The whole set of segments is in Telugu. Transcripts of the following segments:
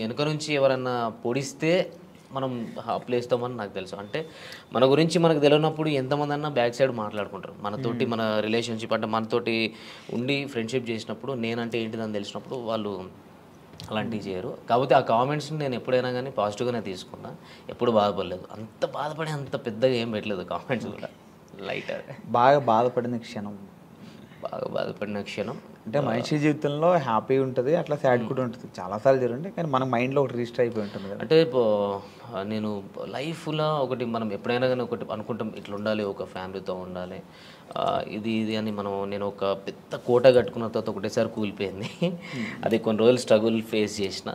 వెనుక నుంచి ఎవరన్నా పొడిస్తే మనం ప్లేస్తామని నాకు తెలుసు. అంటే మన గురించి మనకు తెలియనప్పుడు ఎంతమంది అన్నా బ్యాక్ సైడ్ మాట్లాడుకుంటారు. మనతోటి మన రిలేషన్షిప్ అంటే మనతోటి ఉండి ఫ్రెండ్షిప్ చేసినప్పుడు నేనంటే ఏంటిదని తెలిసినప్పుడు వాళ్ళు అలాంటివి చేయరు. కాకపోతే ఆ కామెంట్స్ని నేను ఎప్పుడైనా కానీ పాజిటివ్గానే తీసుకున్నా. ఎప్పుడు బాధపడలేదు. అంత బాధపడి అంత పెద్దగా ఏం పెట్టలేదు కామెంట్స్ కూడా. లైట్ బాగా బాధపడిన క్షణం బాగా బాధపడిన క్షణం అంటే మనిషి జీవితంలో హ్యాపీ ఉంటుంది, అట్లా సాడ్ కూడా ఉంటుంది. చాలాసార్లు జరుగుతుంది, కానీ మన మైండ్లో ఒకటి రిజిస్టర్ అయిపోయి ఉంటుంది కదా. అంటే నేను లైఫ్లో ఒకటి మనం ఎప్పుడైనా కానీ ఒకటి అనుకుంటాం, ఇట్లా ఉండాలి, ఒక ఫ్యామిలీతో ఉండాలి, ఇది ఇది అని నేను ఒక పెద్ద కోట కట్టుకున్న తర్వాత ఒకటేసారి కూలిపోయింది. అది కొన్ని రోజులు స్ట్రగుల్ ఫేస్ చేసిన,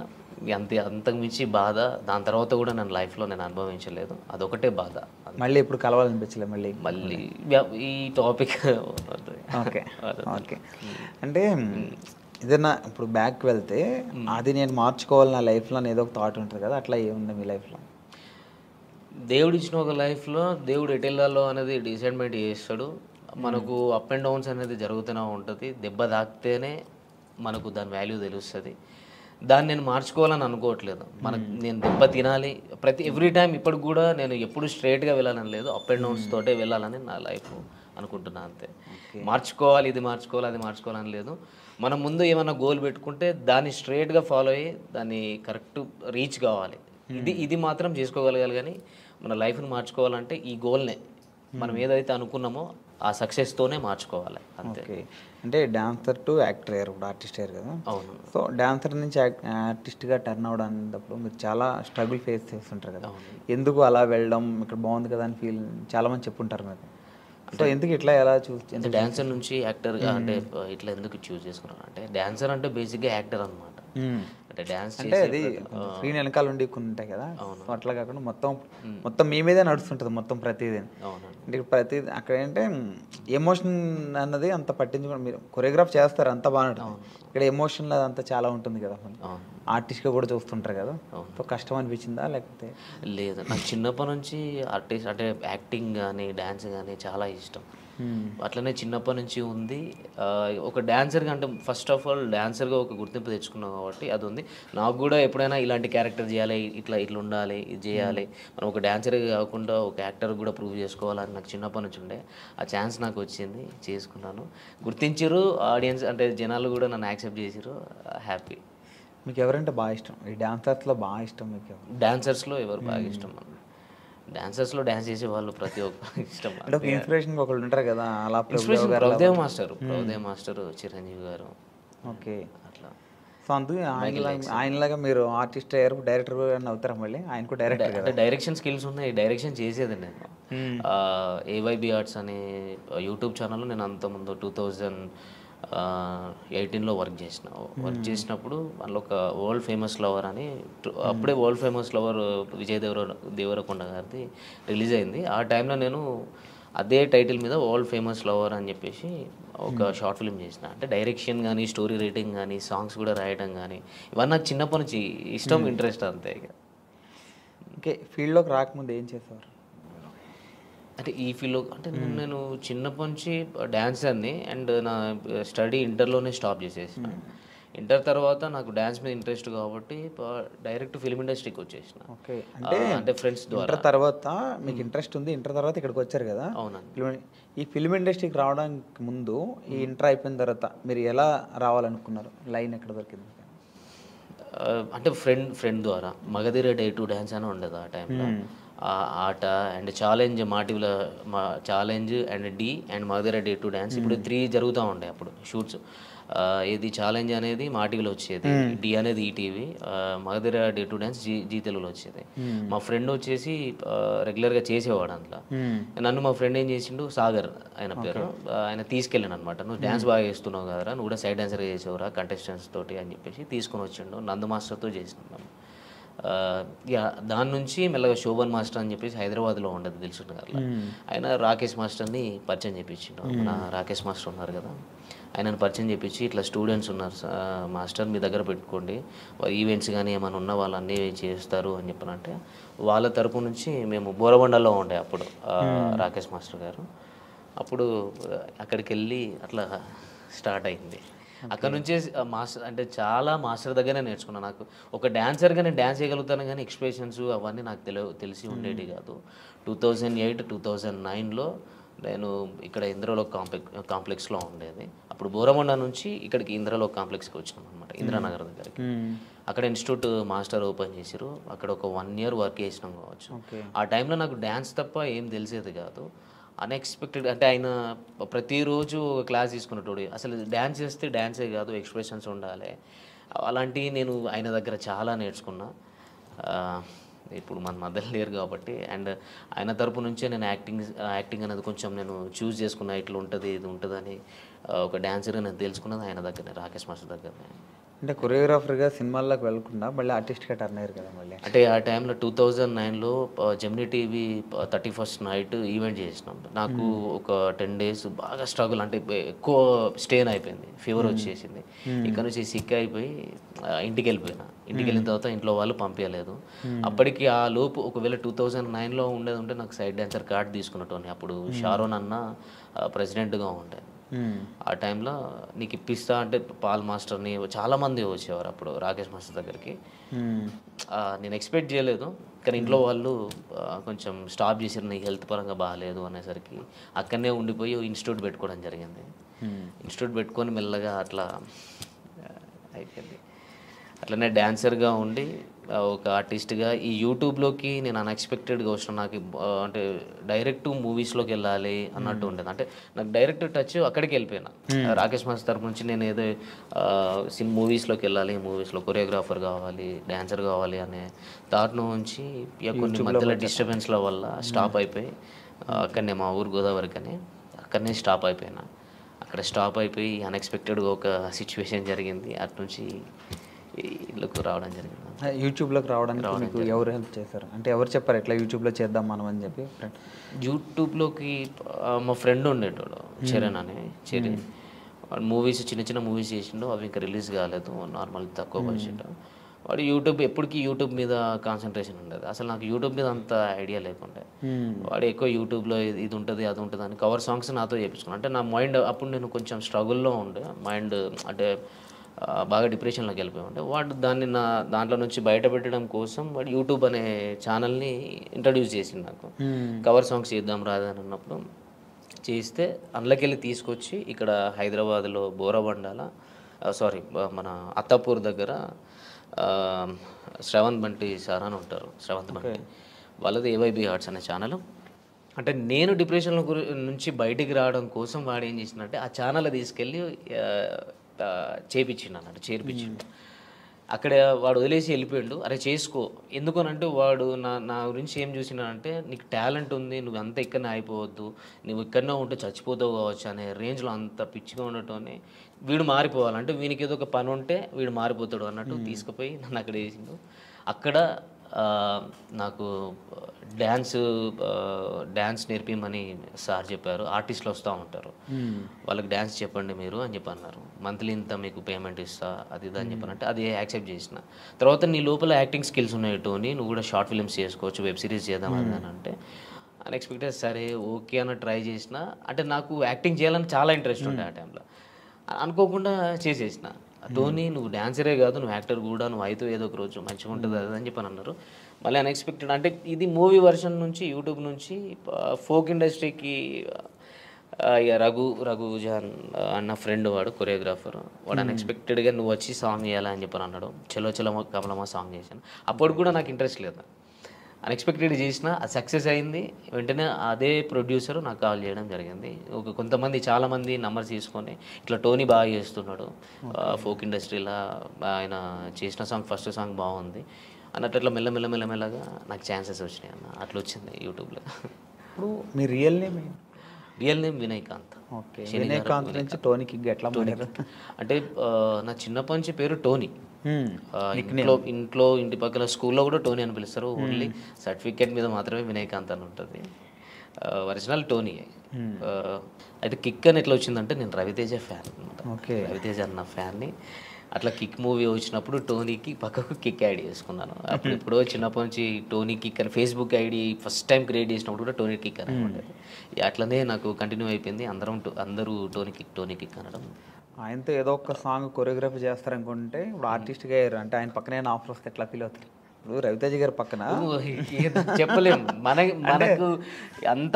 అంతకుమించి బాధ దాని తర్వాత కూడా నేను లైఫ్లో అనుభవించలేదు. అదొకటే బాధ. మళ్ళీ ఇప్పుడు కలవాలనిపించలేదు మళ్ళీ ఈ టాపిక్. Okay okay. అంటే ఏదైనా ఇప్పుడు బ్యాక్ వెళ్తే అది నేను మార్చుకోవాలి నా లైఫ్లో అని ఏదో ఒక థాట్ ఉంటుంది కదా, అట్లా ఏముంది మీ లైఫ్లో? దేవుడు ఇచ్చిన ఒక లైఫ్లో దేవుడు ఎటు వెళ్ళాలో అనేది డిసైడ్మెంట్ చేస్తాడు. మనకు అప్ అండ్ డౌన్స్ అనేది జరుగుతూనే ఉంటుంది. దెబ్బ తాకితేనే మనకు దాని వాల్యూ తెలుస్తుంది. దాన్ని నేను మార్చుకోవాలని అనుకోవట్లేదు. నేను దెబ్బ తినాలి ఎవ్రీ టైం. ఇప్పటికి కూడా నేను ఎప్పుడు స్ట్రైట్గా వెళ్ళాలని లేదు, అప్ అండ్ డౌన్స్ తోటే వెళ్ళాలని నా లైఫ్ అనుకుంటున్నా అంతే. మార్చుకోవాలి, ఇది మార్చుకోవాలి, అది మార్చుకోవాలని లేదు. మనం ముందు ఏమైనా గోల్ పెట్టుకుంటే దాన్ని స్ట్రైట్గా ఫాలో అయ్యి దాన్ని కరెక్ట్ రీచ్ కావాలి. ఇది మాత్రం చేసుకోగలగాలి. కానీ మన లైఫ్ని మార్చుకోవాలంటే ఈ గోల్నే మనం ఏదైతే అనుకున్నామో ఆ సక్సెస్తోనే మార్చుకోవాలి అంతే. అంటే డాన్సర్ టు యాక్టర్ అయ్యారు, ఇప్పుడు ఆర్టిస్ట్ అయ్యారు కదా. అవును. సో డాన్సర్ నుంచి ఆర్టిస్ట్గా టర్న్ అవడానికి మీరు చాలా స్ట్రగుల్ ఫేస్ చేస్తుంటారు కదా. ఎందుకు అలా వెళ్ళడం, ఇక్కడ బాగుంది కదా అని ఫీల్ చాలామంది చెప్పుంటారు మీరు. సో ఎందుకు ఇట్లా ఎలా అంటే డాన్సర్ నుంచి యాక్టర్గా అంటే ఇట్లా ఎందుకు చూస్ చేసుకున్నాను అంటే, డాన్సర్ అంటే బేసిక్గా యాక్టర్ అనమాట. అంటే డాన్స్ అంటే అది స్క్రీన్ వెనకాల ఉండి కొన్ని ఉంటాయి కదా, అట్లా కాకుండా మొత్తం మీ మీదే నడుస్తుంటుంది మొత్తం ప్రతిదీ. అంటే ప్రతిదీ అక్కడ ఏంటంటే ఎమోషన్ అన్నది అంత పట్టించుకోండి. మీరు కొరియోగ్రాఫ్ చేస్తారు అంత బాగుంటుంది, ఇక్కడ ఎమోషన్ అంతా చాలా ఉంటుంది కదా. ఆర్టిస్ట్గా కూడా చూస్తుంటారు కదా. సో కష్టం అనిపించిందా లేకపోతే? లేదు, నాకు చిన్నప్పటి నుంచి ఆర్టిస్ట్ అంటే యాక్టింగ్ కానీ డ్యాన్స్ కానీ చాలా ఇష్టం. అట్లనే చిన్నప్పటి నుంచి ఉంది. ఒక డాన్సర్గా అంటే ఫస్ట్ ఆఫ్ ఆల్ డాన్సర్గా ఒక గుర్తింపు తెచ్చుకున్నాం కాబట్టి అది ఉంది. నాకు కూడా ఎప్పుడైనా ఇలాంటి క్యారెక్టర్ చేయాలి, ఇట్లా ఉండాలి, ఇది చేయాలి, మనం ఒక డాన్సర్గా కాకుండా ఒక యాక్టర్ కూడా ప్రూవ్ చేసుకోవాలని నాకు చిన్నప్పటి నుంచి ఉండే. ఆ ఛాన్స్ నాకు వచ్చింది, చేసుకున్నాను. గుర్తించారు ఆడియన్స్, అంటే జనాలు కూడా నన్ను యాక్సెప్ట్ చేసారు. హ్యాపీ. మీకు ఎవరంటే బాగా ఇష్టం? ఈ డాన్సర్స్లో బాగా ఇష్టం మీకు? డాన్సర్స్లో ఎవరు బాగా ఇష్టం? డాన్సర్స్లో డాన్స్ చేసే వాళ్ళు ప్రతి ఒక్క ఇష్టం. అంటే ఒక ఇన్స్పిరేషన్ ఒకళ్ళు ఉంటారు కదా, అలా ప్రభుదేవ్ మాస్టర్, చిరంజీవి గారు. ఓకే, అట్లా. సో అందుకే ఆయనలాగా మీరు ఆర్టిస్ట్ అయ్యారు, డైరెక్టర్ అవుతారా? మళ్ళీ ఆయన కూడా డైరెక్టర్ కదా. డైరెక్షన్ స్కిల్స్ ఉన్నాయి, డైరెక్షన్ చేసేది నేను. ఏవైబి ఆర్ట్స్ అనే యూట్యూబ్ ఛానల్లో నేను అంతకుముందు 2018లో వర్క్ చేసినప్పుడు అందులో ఒక వరల్డ్ ఫేమస్ లవర్ అని, అప్పుడే world famous lover Vijay Devarakonda గారిది రిలీజ్ అయింది. ఆ టైంలో నేను అదే టైటిల్ మీద వరల్డ్ ఫేమస్ లవర్ అని చెప్పేసి ఒక షార్ట్ ఫిల్మ్ చేసిన. అంటే డైరెక్షన్ కానీ, స్టోరీ రైటింగ్ కానీ, సాంగ్స్ కూడా రాయడం కానీ, ఇవన్నీ నాకు చిన్నప్పటి నుంచి ఇష్టం, ఇంట్రెస్ట్ అంతే. ఇక ఓకే, ఫీల్డ్లోకి రాకముందు ఏం చేసేవారు? అంటే ఈ ఫీల్డ్లో అంటే నేను చిన్నప్పటి నుంచి డ్యాన్సర్ని, అండ్ నా స్టడీ ఇంటర్లోనే స్టాప్ చేసేసిన. ఇంటర్ తర్వాత నాకు డ్యాన్స్ మీద ఇంట్రెస్ట్ కాబట్టి డైరెక్ట్ ఫిల్మ్ ఇండస్ట్రీకి వచ్చేసిన. ఓకే, అంటే ఫ్రెండ్స్ ద్వారా. ఇంటర్ తర్వాత మీకు ఇంట్రెస్ట్ ఉంది, ఇంటర్ తర్వాత ఇక్కడికి వచ్చారు కదా. అవునండి. ఈ ఫిల్మ్ ఇండస్ట్రీకి రావడానికి ముందు, ఈ ఇంటర్ అయిపోయిన తర్వాత మీరు ఎలా రావాలనుకున్నారు? లైన్ ఎక్కడ దొరికింది? అంటే ఫ్రెండ్ ద్వారా మగధీర డే టు డ్యాన్స్ అని ఉండదు ఆ టైంలో. ఆట and challenge, challenge and Dhee and Magadheera day to dance, ఇప్పుడు 3 జరుగుతూ ఉండే అప్పుడు షూట్స్. ఇది ఛాలెంజ్ అనేది మా టీవీలో వచ్చేది, డి అనేది ETV, Magadheera day to dance Zee తెలుగులో వచ్చేది. మా ఫ్రెండ్ వచ్చేసి రెగ్యులర్గా చేసేవాడు అందులో. నన్ను మా ఫ్రెండ్ ఏం చేసిండు, సాగర్ ఆయన పేరు, ఆయన తీసుకెళ్ళాను అనమాట. నువ్వు డ్యాన్స్ బాగా చేస్తున్నావు కదరా, నువ్వు కూడా సైడ్ డాన్సర్గా చేసేవరా కంటెస్టెంట్స్ తోటి అని చెప్పేసి తీసుకొని వచ్చిండు. నందు మాస్టర్తో చేసినాం. దాని నుంచి మెల్లగా శోభన్ మాస్టర్ అని చెప్పేసి హైదరాబాద్లో ఉండదు తెలుసుంటు గారు, ఆయన రాకేష్ మాస్టర్ని పరిచయం చేయించిండు. మన రాకేష్ మాస్టర్ ఉన్నారు కదా, ఆయనను పరిచయం చేయించి ఇట్లా స్టూడెంట్స్ ఉన్నారు మాస్టర్, మీ దగ్గర పెట్టుకోండి, ఈవెంట్స్ కానీ ఏమైనా ఉన్న వాళ్ళన్నీ చేస్తారు అని చెప్పనంటే, వాళ్ళ తరపు నుంచి మేము బోరబండలో ఉండే అప్పుడు రాకేష్ మాస్టర్ గారు. అప్పుడు అక్కడికి వెళ్ళి అట్లా స్టార్ట్ అయింది. అక్కడ నుంచే మాస్టర్ అంటే చాలా మాస్టర్ దగ్గరనే నేర్చుకున్నాను. నాకు ఒక డాన్సర్గా నేను డ్యాన్స్ చేయగలుగుతాను కానీ ఎక్స్ప్రెషన్స్ అవన్నీ నాకు తెలిసి ఉండేవి కాదు. 2008, 2009లో నేను ఇక్కడ ఇంద్రలోక్ కాంప్లెక్స్లో ఉండేది. అప్పుడు బోరమండ నుంచి ఇక్కడికి ఇంద్రలోక్ కాంప్లెక్స్కి వచ్చినాం అనమాట, ఇంద్రానగర్ దగ్గరికి. అక్కడ ఇన్స్టిట్యూట్ మాస్టర్ ఓపెన్ చేసిరు. అక్కడ ఒక 1 year వర్క్ చేసినాం కావచ్చు. ఆ టైంలో నాకు డ్యాన్స్ తప్ప ఏం తెలిసేది కాదు. అన్ఎక్స్పెక్టెడ్ అంటే ఆయన ప్రతిరోజు క్లాస్ తీసుకునేటోడు. అసలు డ్యాన్స్ చేస్తే డ్యాన్సే కాదు, ఎక్స్ప్రెషన్స్ ఉండాలి. అలాంటివి నేను ఆయన దగ్గర చాలా నేర్చుకున్నా. ఇప్పుడు మన మధ్యలో లేరు కాబట్టి. అండ్ ఆయన తరపు నుంచే నేను యాక్టింగ్ అనేది కొంచెం నేను చూస్ చేసుకున్నా. ఇట్లా ఉంటుంది, ఇది ఉంటుందని ఒక డాన్సర్గా నేను తెలుసుకున్నది ఆయన దగ్గరనే, రాకేష్ మాస్టర్ దగ్గరనే. అంటే కొరియోగ్రాఫర్గా సినిమాల్లోకి వెళ్ళకుండా మళ్ళీ ఆర్టిస్ట్గా టర్న్ అయ్యారు కదా మళ్ళీ. అంటే ఆ టైంలో 2009లో Gemini TV 31st night event చేసినాం. నాకు ఒక 10 days బాగా స్ట్రగుల్, అంటే ఎక్కువ స్టేన్ అయిపోయింది, ఫీవర్ వచ్చేసింది. ఇక్కడ నుంచి సిక్ అయిపోయి ఇంటికి వెళ్ళిపోయినా. ఇంటికి వెళ్ళిన తర్వాత ఇంట్లో వాళ్ళు పంపించలేదు. అప్పటికి ఆ లోపు ఒకవేళ 2009లో ఉండేది ఉంటే నాకు సైడ్ డాన్సర్ కార్డ్ తీసుకున్నట్టు. అప్పుడు షారోన్ అన్న ప్రెసిడెంట్గా ఉండే. ఆ టైంలో నీకు ఇప్పిస్తా అంటే పాల్ మాస్టర్ని చాలామంది వచ్చేవారు అప్పుడు రాకేష్ మాస్టర్ దగ్గరికి. నేను ఎక్స్పెక్ట్ చేయలేదు, కానీ ఇంట్లో వాళ్ళు కొంచెం స్టాప్ చేసారు, నీకు హెల్త్ పరంగా బాగాలేదు అనేసరికి అక్కడనే ఉండిపోయి ఇన్స్టిట్యూట్ పెట్టుకోవడం జరిగింది. ఇన్స్టిట్యూట్ పెట్టుకొని మెల్లగా అట్లా అయిపోయింది. అట్లనే డాన్సర్గా ఉండి ఒక ఆర్టిస్ట్గా ఈ యూట్యూబ్లోకి నేను అన్ఎక్స్పెక్టెడ్గా వచ్చిన. నాకు అంటే డైరెక్ట్ మూవీస్లోకి వెళ్ళాలి అన్నట్టు ఉండేది. అంటే నాకు డైరెక్ట్ టచ్ అక్కడికి వెళ్ళిపోయినా. రాకేష్ మాస్టర్ తరపు నుంచి నేను ఏదో మూవీస్లోకి వెళ్ళాలి, మూవీస్లో కొరియోగ్రాఫర్ కావాలి, డాన్సర్ కావాలి అనే థాట్ నుంచి కొన్ని మధ్యలో డిస్టర్బెన్స్ల వల్ల స్టాప్ అయిపోయి అక్కడనే మా ఊరు గోదావరి కానీ అక్కడనే స్టాప్ అయిపోయినా. అక్కడ స్టాప్ అయిపోయి అన్ఎక్స్పెక్టెడ్గా ఒక సిచ్యువేషన్ జరిగింది. అటు నుంచి ఇళ్ళకు రావడం జరిగింది. యూట్యూబ్లోకి రావడానికి మీకు ఎవరు హెల్ప్ చేశారు? అంటే ఎవరు చెప్పారు ఇట్లా యూట్యూబ్లో చేద్దాం మనం అని చెప్పి? యూట్యూబ్లోకి మా ఫ్రెండ్ ఉండేటోడు, చరణ్ అని. వాడు మూవీస్ చిన్న చిన్న మూవీస్ చేసిండు, అవి ఇంకా రిలీజ్ కాలేదు, నార్మల్ తక్కువ బడ్జెట్. వాడు ఎప్పటికీ యూట్యూబ్ మీద కాన్సన్ట్రేషన్ ఉండేది. అసలు నాకు యూట్యూబ్ మీద అంత ఐడియా లేకుండే. వాడు ఎక్కువ యూట్యూబ్లో ఇది ఉంటుంది అది ఉంటుంది అని కవర్ సాంగ్స్ నాతో చేయించుకున్నాను. అంటే నా మైండ్ అప్పుడు నేను కొంచెం స్ట్రగుల్లో ఉండే, మైండ్ అంటే బాగా డిప్రెషన్లోకి వెళ్ళిపోయి ఉండే. వాడు దాంట్లో నుంచి బయటపెట్టడం కోసం వాడు యూట్యూబ్ అనే ఛానల్ని ఇంట్రడ్యూస్ చేసింది నాకు. కవర్ సాంగ్స్ చేద్దాం రాదని అన్నప్పుడు చేస్తే అందులోకి వెళ్ళి తీసుకొచ్చి ఇక్కడ హైదరాబాద్లో బోరబండాల మన అత్తాపూర్ దగ్గర శ్రవంత్ బంటి సార్ అని ఉంటారు, శ్రవంత్ బంటి. వాళ్ళది ఏవైబీ ఆర్ట్స్ అనే ఛానల్. అంటే నేను డిప్రెషన్లో నుంచి బయటికి రావడం కోసం వాడు ఏం చేసినట్టే ఆ ఛానల్ తీసుకెళ్ళి చేపించిండు అన్నట్టు, చేర్పించిండు. అక్కడ వాడు వదిలేసి వెళ్ళిపోయాడు. అరే చేసుకో, ఎందుకనంటే వాడు నా గురించి ఏం చూసినాడంటే నీకు టాలెంట్ ఉంది, నువ్వు అంత ఇక్కడనే అయిపోవద్దు, నువ్వు ఇక్కడనే ఉంటే చచ్చిపోతావు కావచ్చు అనే రేంజ్లో అంత పిచ్చిగా ఉండటం. వీడు మారిపోవాలంటే వీనికి ఏదో ఒక పని ఉంటే వీడు మారిపోతాడు అన్నట్టు తీసుకుపోయి నన్ను అక్కడ వేసిండు. అక్కడ నాకు డ్యాన్స్ నేర్పిమని సార్ చెప్పారు. ఆర్టిస్టులు వస్తూ ఉంటారు, వాళ్ళకి డ్యాన్స్ చెప్పండి మీరు అని చెప్పి అన్నారు. మంత్లీ ఇంత మీకు పేమెంట్ ఇస్తా అది ఇది అని చెప్పానంటే అది యాక్సెప్ట్ చేసిన. తర్వాత నీ లోపల యాక్టింగ్ స్కిల్స్ ఉన్నాయి టోనీ, నువ్వు కూడా షార్ట్ ఫిల్మ్స్ చేసుకోవచ్చు, వెబ్ సిరీస్ చేద్దాం అని అంటే అన్ఎక్స్పెక్టెడ్ సరే ఓకే అన్న ట్రై చేసిన. అంటే నాకు యాక్టింగ్ చేయాలని చాలా ఇంట్రెస్ట్ ఉండే ఆ టైంలో. అనుకోకుండా చేసేసిన. టోనీ నువ్వు డాన్సరే కాదు, నువ్వు యాక్టర్ కూడా, నువ్వు అయితే ఏదో ఒక రోజు మంచిగా ఉంటుంది అది అని చెప్పని అన్నారు. మళ్ళీ అన్ఎక్స్పెక్టెడ్ అంటే ఇది మూవీ వర్షన్ నుంచి యూట్యూబ్ నుంచి ఫోక్ ఇండస్ట్రీకి ఇక రఘుజాన్ అన్న ఫ్రెండ్, వాడు కొరియోగ్రాఫర్. వాడు అన్ఎక్స్పెక్టెడ్గా నువ్వు వచ్చి సాంగ్ చేయాలని చెప్పని అన్నాడు. చలో చలో కమలమ్మ సాంగ్ చేశాను. అప్పుడు కూడా నాకు ఇంట్రెస్ట్ లేదు, అన్ఎక్స్పెక్టెడ్ చేసిన, అది సక్సెస్ అయింది. వెంటనే అదే ప్రొడ్యూసర్ నాకు కాల్ చేయడం జరిగింది. చాలామంది నంబర్స్ తీసుకొని ఇట్లా టోనీ బాగా చేస్తున్నాడు ఫోక్ ఇండస్ట్రీలో, ఆయన చేసిన సాంగ్ ఫస్ట్ సాంగ్ బాగుంది అన్నట్టు అట్లా మెల్లమెల్లగా నాకు ఛాన్సెస్ వచ్చినాయి అన్న. అట్లా వచ్చింది యూట్యూబ్లో. ఇప్పుడు మీ real name Vinayakanth. Okay, Vinayakanth నుంచి టోనీకి ఎట్లా మారారు? అంటే నా చిన్నప్పటి నుంచి పేరు టోనీ. ఇంటి పక్కల స్కూల్లో కూడా టోనీ అని పిలుస్తారు. ఓన్లీ సర్టిఫికేట్ మీద మాత్రమే వినయకాంత్ అని ఉంటుంది. Original Tony. అయితే కిక్ అని ఎట్లా వచ్చిందంటే నేను రవితేజ ఫ్యాన్ అనమాట. రవితేజ అన్న ఫ్యాన్ని. అట్లా కిక్ మూవీ వచ్చినప్పుడు టోనీకి పక్కకు కిక్ యాడ్ చేసుకున్నాను. అప్పుడు ఎప్పుడో చిన్నప్పటి నుంచి టోనీ కిక్ అని Facebook ID first time create చేసినప్పుడు కూడా టోనీ కిక్ అని ఉండేది. అట్లనే నాకు కంటిన్యూ అయిపోయింది. అందరూ టోనీ కిక్ అనడం. ఆయనతో ఏదో ఒక సాంగ్ కొరియోగ్రఫీ చేస్తారనుకుంటే ఇప్పుడు ఆర్టిస్ట్గా అయ్యారు అంటే ఆయన పక్కనే ఆఫర్ వస్తే ఎట్లా ఫీల్ అవుతారు? ఇప్పుడు రవితేజ గారి పక్కన చెప్పలేము. మనకు అంత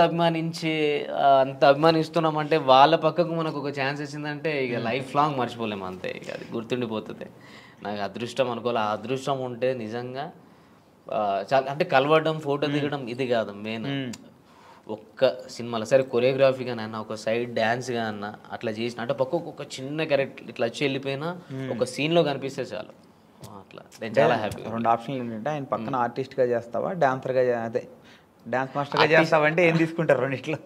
అభిమానిస్తున్నామంటే వాళ్ళ పక్కకు మనకు ఒక ఛాన్స్ వచ్చిందంటే ఇక లైఫ్ లాంగ్ మర్చిపోలేము అంతే. ఇక అది గుర్తుండిపోతుంది. నాకు అదృష్టం అనుకోవాలి. ఆ అదృష్టం ఉంటే నిజంగా చాలా అంటే కలవడం, ఫోటో దిగడం ఇది కాదు మెయిన్. ఒక్క సినిమాలో సరే కొరియోగ్రఫీగా అన్న, ఒక సైడ్ డ్యాన్స్గా అన్న అట్లా చేసిన అంటే పక్కకు ఒక చిన్న క్యారెక్టర్ ఇట్లా వచ్చి వెళ్ళిపోయినా ఒక సీన్లో కనిపిస్తే చాలు. అట్లా నేను చాలా హ్యాపీ. 2 ఆప్షన్లు ఏంటంటే ఆయన పక్కన ఆర్టిస్ట్గా చేస్తావా, డాన్సర్గా అదే డాన్స్ మాస్టర్గా చేస్తావా అంటే ఏం తీసుకుంటారు రెండిట్లో?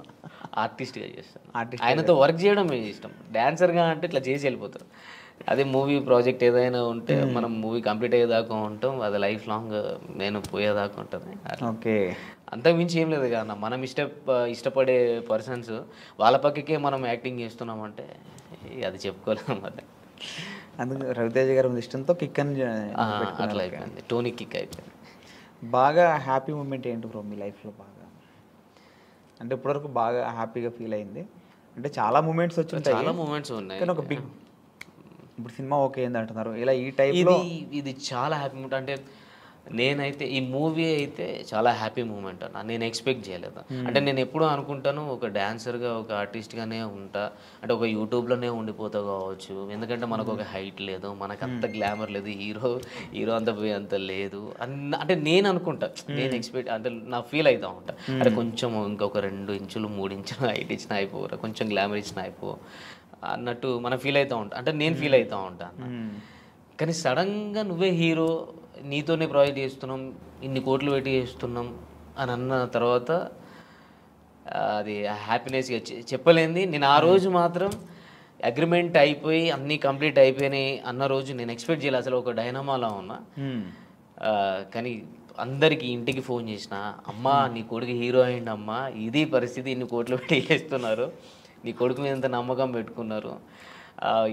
ఆర్టిస్ట్గా చేస్తాను. ఆయనతో వర్క్ చేయడం ఇష్టం. డాన్సర్గా అంటే ఇట్లా చేసి వెళ్ళిపోతారు. అదే మూవీ ప్రాజెక్ట్ ఏదైనా ఉంటే మనం మూవీ కంప్లీట్ అయ్యేదాకా ఉంటాం. అది లైఫ్ లాంగ్ నేను పోయేదాకా ఉంటుంది. ఓకే, అంతకు మించి ఏం లేదు కదా. మనం ఇష్టపడే పర్సన్స్ వాళ్ళ పక్కకే మనం యాక్టింగ్ చేస్తున్నామంటే అది చెప్పుకోలేము. అది అందుకు రవితేజ గారి ఇష్టంతో కిక్ అని అట్లా అయిపోయింది. టోనీ కిక్ అయిపోయింది. బాగా హ్యాపీ మూమెంట్ ఏంటి బ్రో మీ లైఫ్లో? బాగా అంటే ఇప్పటివరకు బాగా హ్యాపీగా ఫీల్ అయింది అంటే చాలా మూమెంట్స్ వచ్చి ఉంటాయి, చాలా మూమెంట్స్ ఉన్నాయి. కానీ ఒక బిగ్ ఇప్పుడు సినిమా ఓకే ఏంది అంటున్నారు ఇలా ఈ టైప్లో ఇది చాలా హ్యాపీ మూమెంట్. అంటే నేనైతే ఈ మూవీ అయితే చాలా హ్యాపీ మూమెంట్ అన్న. నేను ఎక్స్పెక్ట్ చేయలేదు. అంటే నేను ఎప్పుడూ అనుకుంటాను ఒక డాన్సర్గా, ఒక ఆర్టిస్ట్గానే ఉంటా, అంటే ఒక యూట్యూబ్లోనే ఉండిపోతా కావచ్చు. ఎందుకంటే మనకు ఒక హైట్ లేదు, మనకు అంత గ్లామర్ లేదు, హీరో అంత లేదు అంటే నేను అనుకుంటా. నేను ఎక్స్పెక్ట్ అంటే నా ఫీల్ అవుతూ ఉంటా, అంటే కొంచెం ఇంకొక 2 ఇంచులు 3 ఇంచులు హైట్ ఇచ్చినా అయిపోరా, కొంచెం గ్లామర్ ఇచ్చినా అయిపో అన్నట్టు మనం ఫీల్ అవుతూ ఉంటాం. అంటే నేను ఫీల్ అవుతూ ఉంటాను. కానీ సడన్గా నువ్వే హీరో, నీతోనే ప్రాజెక్ట్ చేస్తున్నాం, ఇన్ని కోట్లు పెట్టి చేస్తున్నాం అని అన్న తర్వాత అది హ్యాపీనెస్గా చెప్పలేంది. నేను ఆ రోజు మాత్రం అగ్రిమెంట్ అయిపోయి అన్నీ కంప్లీట్ అయిపోయినాయి అన్న రోజు నేను ఎక్స్పెక్ట్ చేయలేదు. అసలు ఒక డైనమాలో ఉన్నా. కానీ అందరికీ ఇంటికి ఫోన్ చేసిన, అమ్మా నీ కొడుకు హీరో అయింది అమ్మా, ఇది పరిస్థితి, ఇన్ని కోట్లు పెట్టి చేస్తున్నారు, నీ కొడుకు మీద ఎంత నమ్మకం పెట్టుకున్నారు,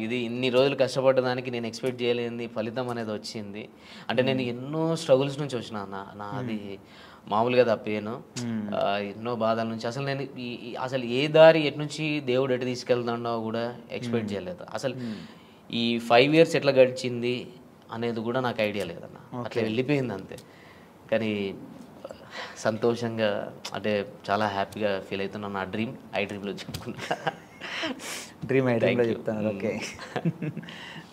ఇది ఇన్ని రోజులు కష్టపడ్డదానికి నేను ఎక్స్పెక్ట్ చేయలేని ఫలితం అనేది వచ్చింది. అంటే నేను ఎన్నో స్ట్రగుల్స్ నుంచి వచ్చిన నాది మామూలుగా తప్పేను. ఎన్నో బాధల నుంచి అసలు నేను అసలు ఏ దారి ఎటు నుంచి దేవుడు ఎటు తీసుకెళ్తాడో కూడా ఎక్స్పెక్ట్ చేయలేదు. అసలు ఈ 5 years ఎట్లా గడిచింది అనేది కూడా నాకు ఐడియా లేదన్న. అట్లా వెళ్ళిపోయింది అంతే. కానీ సంతోషంగా అంటే చాలా హ్యాపీగా ఫీల్ అవుతున్నాను. నా డ్రీమ్ డ్రీమ్లో చెప్పుకున్నా. డ్రీమ్ ఐటెంలో చెప్తాను. ఓకే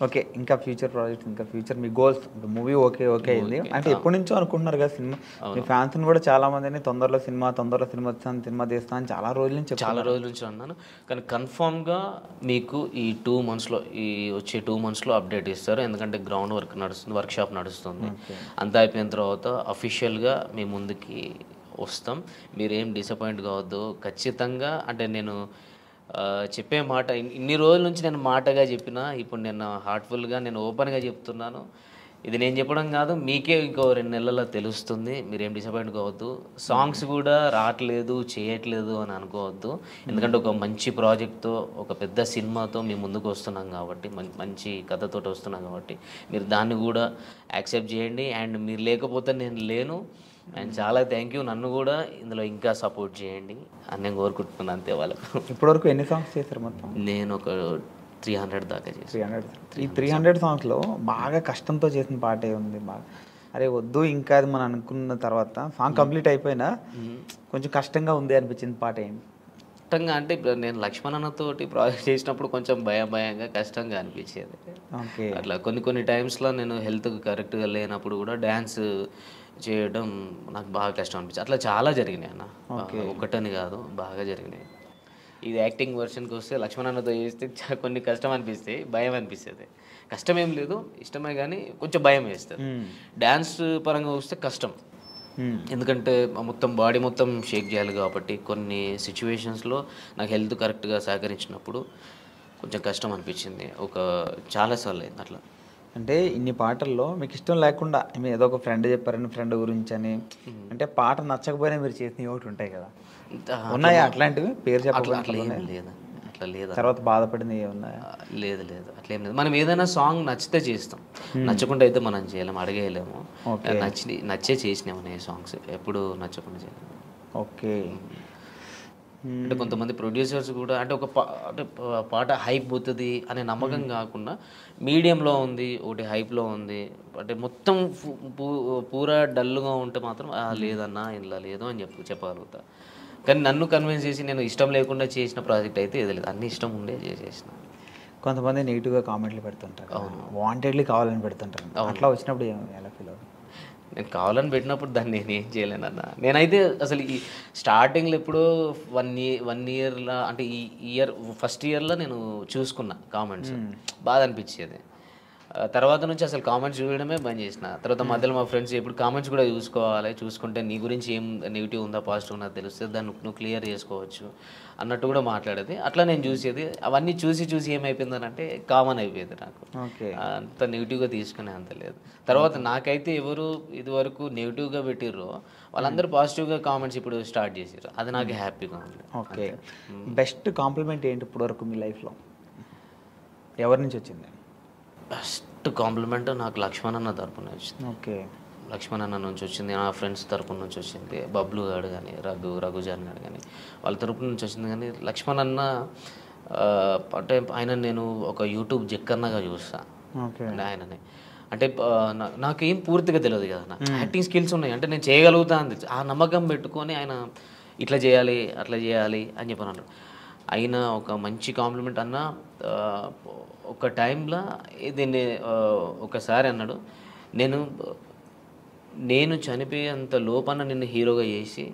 ఓకే, ఇంకా ఫ్యూచర్ ప్రాజెక్ట్, ఇంకా ఫ్యూచర్ మీ గోల్స్? మూవీ ఓకే అయింది అంటే ఎప్పటి నుంచో అనుకుంటున్నారు కదా సినిమా. మీ ఫ్యాన్స్ని కూడా చాలా మందిని తొందరలో సినిమా సినిమా తీస్తాను అని చాలా రోజుల నుంచి అన్నాను. కానీ కన్ఫామ్గా మీకు ఈ 2 monthsలో, ఈ వచ్చే 2 monthsలో అప్డేట్ ఇస్తారు. ఎందుకంటే గ్రౌండ్ వర్క్ నడుస్తుంది, వర్క్షాప్ నడుస్తుంది. అంతా అయిపోయిన తర్వాత అఫీషియల్గా మీ ముందుకి వస్తాం. మీరేం డిసప్పాయింట్ కావద్దు ఖచ్చితంగా. అంటే నేను చెప్పే మాట ఇన్ని రోజుల నుంచి నేను మాటగా చెప్పినా, ఇప్పుడు నేను హార్ట్ఫుల్గా నేను ఓపెన్గా చెప్తున్నాను. ఇది నేను చెప్పడం కాదు, మీకే ఇంకో 2 నెలల్లో తెలుస్తుంది. మీరేం డిసప్పాయింట్ కావద్దు. సాంగ్స్ కూడా రావట్లేదు, చేయట్లేదు అని అనుకోవద్దు. ఎందుకంటే ఒక మంచి ప్రాజెక్ట్తో, ఒక పెద్ద సినిమాతో మీ ముందుకు వస్తున్నాం కాబట్టి, మంచి కథతో వస్తున్నాం కాబట్టి మీరు దాన్ని కూడా యాక్సెప్ట్ చేయండి. అండ్ మీరు లేకపోతే నేను లేను. అండ్ చాలా థ్యాంక్ యూ. నన్ను కూడా ఇందులో ఇంకా సపోర్ట్ చేయండి అని నేను కోరుకుంటున్నాను అంతే. వాళ్ళకు ఇప్పటివరకు ఎన్ని సాంగ్స్ చేశారు మొత్తం? నేను ఒక 300 దాకా చేశాను. ఈ 300 సాంగ్స్లో బాగా కష్టంతో చేసిన పాటే ఉంది. బాగా అరే వద్దు ఇంకా అది మనం అనుకున్న తర్వాత సాంగ్ కంప్లీట్ అయిపోయినా కొంచెం కష్టంగా ఉంది అనిపించింది పాట ఏంటి? కష్టంగా అంటే ఇప్పుడు నేను లక్ష్మణ్ అన్నతోటి ప్రాజెక్ట్ చేసినప్పుడు కొంచెం భయంగా కష్టంగా అనిపించేది. అట్లా కొన్ని టైమ్స్లో నేను హెల్త్ కరెక్ట్గా లేనప్పుడు కూడా డ్యాన్స్ చేయడం నాకు బాగా కష్టం అనిపించింది. అట్లా చాలా జరిగినాయి అన్న, ఒకటని కాదు, బాగా జరిగినాయి. ఇది యాక్టింగ్ వర్షన్కి వస్తే లక్ష్మణ్ అన్నతో చేస్తే కొన్ని కష్టం అనిపిస్తాయి, భయం అనిపిస్తుంది. కష్టం ఏం లేదు, ఇష్టమే, కానీ కొంచెం భయం వేస్తుంది. డ్యాన్స్ పరంగా వస్తే కష్టం, ఎందుకంటే బాడీ మొత్తం షేక్ చేయాలి కాబట్టి కొన్ని సిచ్యువేషన్స్లో నాకు హెల్త్ కరెక్ట్గా సహకరించినప్పుడు కొంచెం కష్టం అనిపించింది. చాలాసార్లు అయింది అట్లా. అంటే ఇన్ని పాటల్లో మీకు ఇష్టం లేకుండా మీరు ఏదో ఒక ఫ్రెండ్ చెప్పారని ఫ్రెండ్ గురించి అని, అంటే పాట నచ్చకపోయినా మీరు చేసినవి ఒకటి ఉంటాయి కదా, ఉన్నాయా అట్లాంటివి? పేరు చెప్పాలి అట్లా లేదు. తర్వాత బాధపడింది ఏమున్నాయా? లేదు అట్లేం లేదు. మనం ఏదైనా సాంగ్ నచ్చితే చేస్తాం, నచ్చకుండా అయితే మనం చేయలేము, అడిగేయలేము. నచ్చే చేసినాము నేను సాంగ్స్, ఎప్పుడు నచ్చకుండా చేయలేము. ఓకే, అంటే కొంతమంది ప్రొడ్యూసర్స్ కూడా అంటే అంటే పాట హైప్ పోతుంది అనే నమ్మకం కాకుండా మీడియంలో ఉంది, ఒకటి హైప్లో ఉంది, అంటే మొత్తం పూరా డల్గా ఉంటే మాత్రం లేదన్నా ఇలా లేదు అని చెప్పగలుగుతా. కానీ నన్ను కన్విన్స్ చేసి నేను ఇష్టం లేకుండా చేసిన ప్రాజెక్ట్ అయితే ఏది లేదు, అన్ని ఇష్టం ఉండే చేసేసిన. కొంతమంది నెగిటివ్గా కామెంట్లు పెడుతుంటారు, వాంటెడ్లీ కావాలని పెడుతుంటారు, అట్లా వచ్చినప్పుడు ఎలా ఫీల్ అవుతుంది? నేను కావాలని పెట్టినప్పుడు దాన్ని నేను ఏం చేయలేనన్నా. నేనైతే అసలు ఈ స్టార్టింగ్లో ఎప్పుడో 1 ఇయర్లో అంటే ఈ ఫస్ట్ ఇయర్లో నేను చూసుకున్నా కామెంట్స్, బాధ అనిపించేది. తర్వాత నుంచి అసలు కామెంట్స్ చూడడమే బంద్ చేసిన. తర్వాత మధ్యలో మా ఫ్రెండ్స్ ఎప్పుడు కామెంట్స్ కూడా చూసుకోవాలి, చూసుకుంటే నీ గురించి ఏం నెగిటివ్ ఉందా పాజిటివ్ ఉందా తెలుస్తుంది, దాన్ని నువ్వు క్లియర్ చేసుకోవచ్చు అన్నట్టు కూడా మాట్లాడేది. అట్లా నేను చూసేది. అవన్నీ చూసి ఏమైపోయిందని అంటే కామన్ అయిపోయింది నాకు. అంత నెగిటివ్గా తీసుకునే అంత లేదు. తర్వాత నాకైతే ఎవరు ఇదివరకు నెగిటివ్గా పెట్టిర్రో వాళ్ళందరూ పాజిటివ్గా కామెంట్స్ ఇప్పుడు స్టార్ట్ చేసారు, అది నాకు హ్యాపీగా ఉంది. ఓకే, బెస్ట్ కాంప్లిమెంట్ ఏంటి ఇప్పటివరకు మీ లైఫ్లో, ఎవరి నుంచి వచ్చింది? బెస్ట్ కాంప్లిమెంట్ నాకు లక్ష్మణ్ అన్న తరపున వచ్చింది. ఓకే, లక్ష్మణ్ అన్న నుంచి వచ్చింది, నా ఫ్రెండ్స్ తరపు నుంచి వచ్చింది, బబ్లు గారు కానీ రఘుజాన్ గారు కానీ వాళ్ళ తరపు నుంచి వచ్చింది. కానీ లక్ష్మణ్ అన్న అంటే ఆయన నేను ఒక యూట్యూబ్ జక్కన్నగా చూస్తాను. అంటే ఆయననే అంటే నాకేం పూర్తిగా తెలియదు కదా, నాకు యాక్టింగ్ స్కిల్స్ ఉన్నాయి అంటే నేను చేయగలుగుతా అని ఆ నమ్మకం పెట్టుకొని ఆయన ఇట్లా చేయాలి అట్లా చేయాలి అని చెప్పని అన్నాడు. అయినా ఒక మంచి కాంప్లిమెంట్ అన్న. ఒక టైంలో దీన్ని ఒకసారి అన్నాడు, నేను చనిపోయేంత లోపల నిన్ను హీరోగా చేసి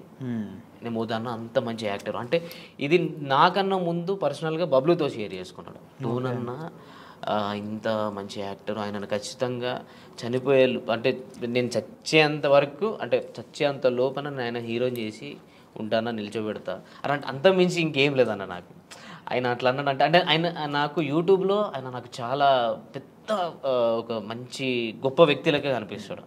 నేను పోతాను, అంత మంచి యాక్టర్. అంటే ఇది నాకన్నా ముందు పర్సనల్గా బబ్లుతో షేర్ చేసుకున్నాడు. నువ్వునన్నా ఇంత మంచి యాక్టర్, ఆయనను ఖచ్చితంగా చనిపోయే అంటే నేను చచ్చేంత వరకు అంటే చచ్చేంత లోపల ఆయన హీరోని చేసి ఉంటానా, నిల్చోబెడతా అలాంటి అంత మించి ఇంకేం లేదన్న నాకు. ఆయన అట్లా అన్నాడు అంటే ఆయన నాకు యూట్యూబ్లో ఆయన నాకు చాలా పెద్ద ఒక మంచి గొప్ప వ్యక్తిలకే కనిపిస్తాడు.